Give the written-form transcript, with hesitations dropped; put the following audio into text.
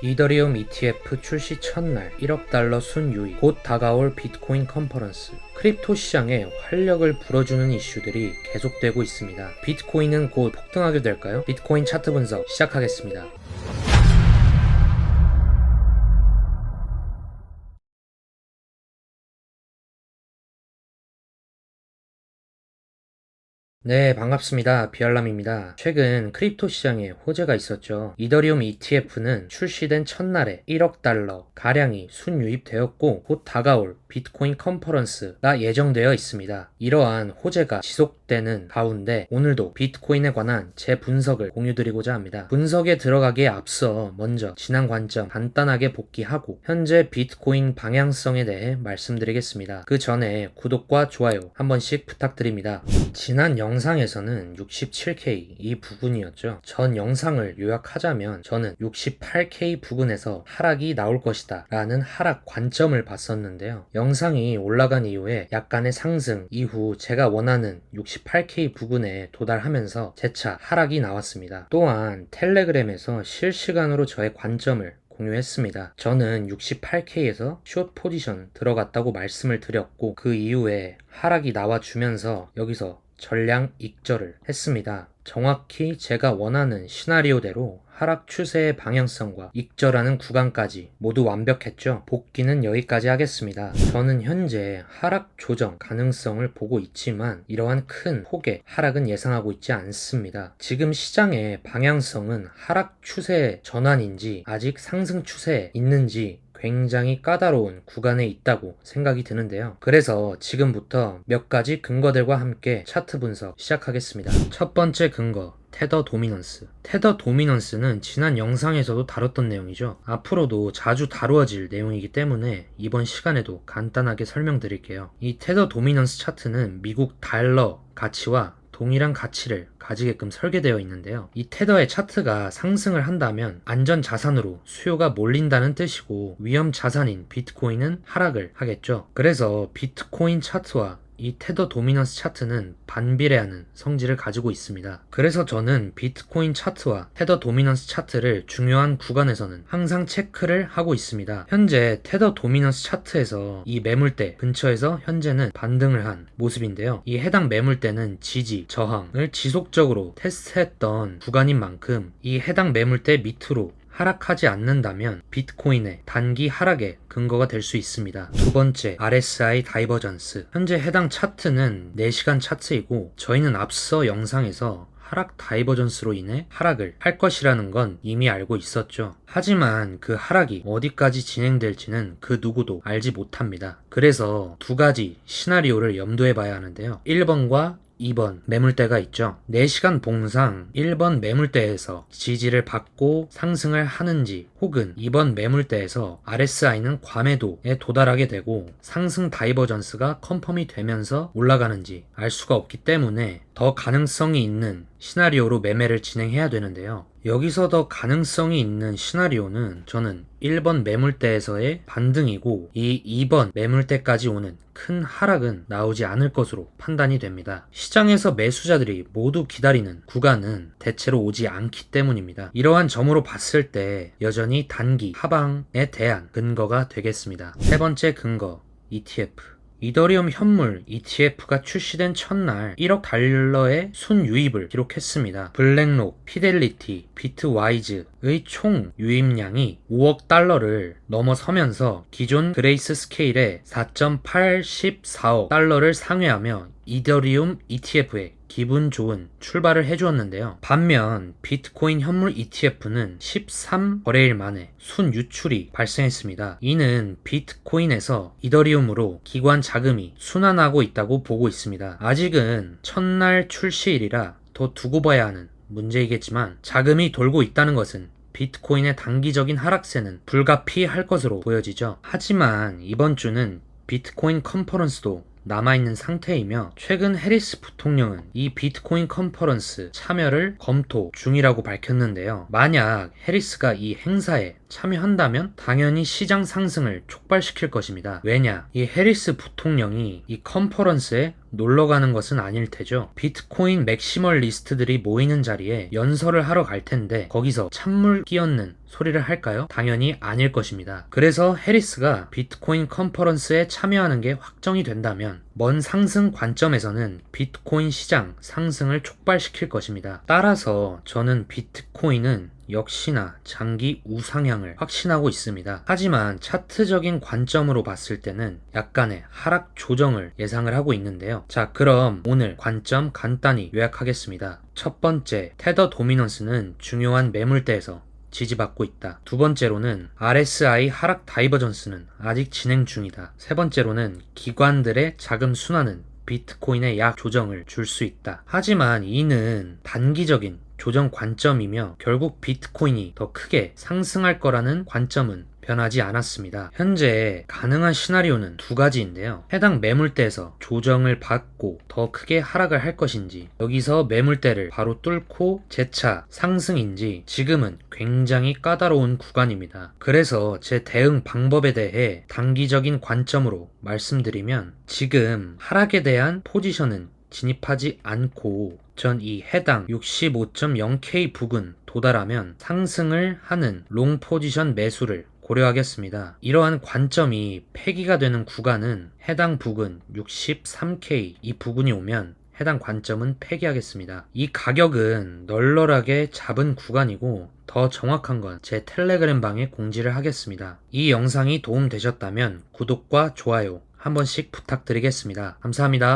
이더리움 ETF 출시 첫날 1억 달러 순유입, 곧 다가올 비트코인 컨퍼런스. 크립토 시장에 활력을 불어주는 이슈들이 계속되고 있습니다. 비트코인은 곧 폭등하게 될까요? 비트코인 차트 분석 시작하겠습니다. 네, 반갑습니다. 비알람입니다. 최근 크립토 시장에 호재가 있었죠. 이더리움 ETF는 출시된 첫날에 1억 달러 가량이 순유입되었고 곧 다가올 비트코인 컨퍼런스가 예정되어 있습니다. 이러한 호재가 지속되는 가운데 오늘도 비트코인에 관한 제 분석을 공유드리고자 합니다. 분석에 들어가기에 앞서 먼저 지난 관점 간단하게 복귀하고 현재 비트코인 방향성에 대해 말씀드리겠습니다. 그 전에 구독과 좋아요 한 번씩 부탁드립니다. 지난 영상에서는 67K 이 부분이었죠. 전 영상을 요약하자면 저는 68K 부근에서 하락이 나올 것이다 라는 하락 관점을 봤었는데요. 영상이 올라간 이후에 약간의 상승 이후 제가 원하는 68K 부근에 도달하면서 재차 하락이 나왔습니다. 또한 텔레그램에서 실시간으로 저의 관점을 공유했습니다. 저는 68K에서 숏 포지션 들어갔다고 말씀을 드렸고 그 이후에 하락이 나와주면서 여기서 전량 익절을 했습니다. 정확히 제가 원하는 시나리오대로 하락 추세의 방향성과 익절하는 구간까지 모두 완벽했죠. 복귀는 여기까지 하겠습니다. 저는 현재 하락 조정 가능성을 보고 있지만 이러한 큰 폭의 하락은 예상하고 있지 않습니다. 지금 시장의 방향성은 하락 추세 전환인지 아직 상승 추세에 있는지 굉장히 까다로운 구간에 있다고 생각이 드는데요. 그래서 지금부터 몇 가지 근거들과 함께 차트 분석 시작하겠습니다. 첫 번째 근거, 테더 도미넌스. 테더 도미넌스는 지난 영상에서도 다뤘던 내용이죠. 앞으로도 자주 다루어질 내용이기 때문에 이번 시간에도 간단하게 설명드릴게요. 이 테더 도미넌스 차트는 미국 달러 가치와 동일한 가치를 가지게끔 설계되어 있는데요. 이 테더의 차트가 상승을 한다면 안전 자산으로 수요가 몰린다는 뜻이고 위험 자산인 비트코인은 하락을 하겠죠. 그래서 비트코인 차트와 이 테더 도미넌스 차트는 반비례하는 성질을 가지고 있습니다. 그래서 저는 비트코인 차트와 테더 도미넌스 차트를 중요한 구간에서는 항상 체크를 하고 있습니다. 현재 테더 도미넌스 차트에서 이 매물대 근처에서 현재는 반등을 한 모습인데요. 이 해당 매물대는 지지, 저항을 지속적으로 테스트했던 구간인 만큼 이 해당 매물대 밑으로 하락하지 않는다면 비트코인의 단기 하락의 근거가 될 수 있습니다. 두 번째, RSI 다이버전스. 현재 해당 차트는 4시간 차트이고 저희는 앞서 영상에서 하락 다이버전스로 인해 하락을 할 것이라는 건 이미 알고 있었죠. 하지만 그 하락이 어디까지 진행될지는 그 누구도 알지 못합니다. 그래서 두 가지 시나리오를 염두에 봐야 하는데요. 1번과 2번 매물대가 있죠. 4시간 봉상 1번 매물대에서 지지를 받고 상승을 하는지 혹은 2번 매물대에서 RSI는 과매도에 도달하게 되고 상승 다이버전스가 컨펌이 되면서 올라가는지 알 수가 없기 때문에 더 가능성이 있는 시나리오로 매매를 진행해야 되는데요. 여기서 더 가능성이 있는 시나리오는 저는 1번 매물대에서의 반등이고 이 2번 매물대까지 오는 큰 하락은 나오지 않을 것으로 판단이 됩니다. 시장에서 매수자들이 모두 기다리는 구간은 대체로 오지 않기 때문입니다. 이러한 점으로 봤을 때 여전히 단기 하방에 대한 근거가 되겠습니다. 세 번째 근거, ETF. 이더리움 현물 ETF가 출시된 첫날 1억 달러의 순유입을 기록했습니다. 블랙록, 피델리티, 비트와이즈의 총 유입량이 5억 달러를 넘어서면서 기존 그레이스 스케일의 4.84억 달러를 상회하며 이더리움 ETF에 기분 좋은 출발을 해주었는데요. 반면 비트코인 현물 ETF는 13거래일 만에 순유출이 발생했습니다. 이는 비트코인에서 이더리움으로 기관 자금이 순환하고 있다고 보고 있습니다. 아직은 첫날 출시일이라 더 두고 봐야 하는 문제이겠지만 자금이 돌고 있다는 것은 비트코인의 단기적인 하락세는 불가피할 것으로 보여지죠. 하지만 이번 주는 비트코인 컨퍼런스도 남아있는 상태이며 최근 해리스 부통령은 이 비트코인 컨퍼런스 참여를 검토 중이라고 밝혔는데요. 만약 해리스가 이 행사에 참여한다면 당연히 시장 상승을 촉발시킬 것입니다. 왜냐? 이 해리스 부통령이 이 컨퍼런스에 놀러 가는 것은 아닐 테죠. 비트코인 맥시멀리스트들이 모이는 자리에 연설을 하러 갈 텐데 거기서 찬물 끼얹는 소리를 할까요? 당연히 아닐 것입니다. 그래서 해리스가 비트코인 컨퍼런스에 참여하는 게 확정이 된다면 먼 상승 관점에서는 비트코인 시장 상승을 촉발시킬 것입니다. 따라서 저는 비트코인은 역시나 장기 우상향을 확신하고 있습니다. 하지만 차트적인 관점으로 봤을 때는 약간의 하락 조정을 예상을 하고 있는데요. 자, 그럼 오늘 관점 간단히 요약하겠습니다. 첫 번째, 테더 도미넌스는 중요한 매물대에서 지지받고 있다. 두 번째로는 RSI 하락 다이버전스는 아직 진행 중이다. 세 번째로는 기관들의 자금 순환은 비트코인의 약 조정을 줄 수 있다. 하지만 이는 단기적인 조정 관점이며 결국 비트코인이 더 크게 상승할 거라는 관점은 변하지 않았습니다. 현재 가능한 시나리오는 두 가지인데요. 해당 매물대에서 조정을 받고 더 크게 하락을 할 것인지, 여기서 매물대를 바로 뚫고 재차 상승인지 지금은 굉장히 까다로운 구간입니다. 그래서 제 대응 방법에 대해 단기적인 관점으로 말씀드리면 지금 하락에 대한 포지션은 진입하지 않고 전 이 해당 65.0K 부근 도달하면 상승을 하는 롱 포지션 매수를 고려하겠습니다. 이러한 관점이 폐기가 되는 구간은 해당 부근 63K 이 부근이 오면 해당 관점은 폐기하겠습니다. 이 가격은 널널하게 잡은 구간이고 더 정확한 건 제 텔레그램 방에 공지를 하겠습니다. 이 영상이 도움되셨다면 구독과 좋아요 한 번씩 부탁드리겠습니다. 감사합니다.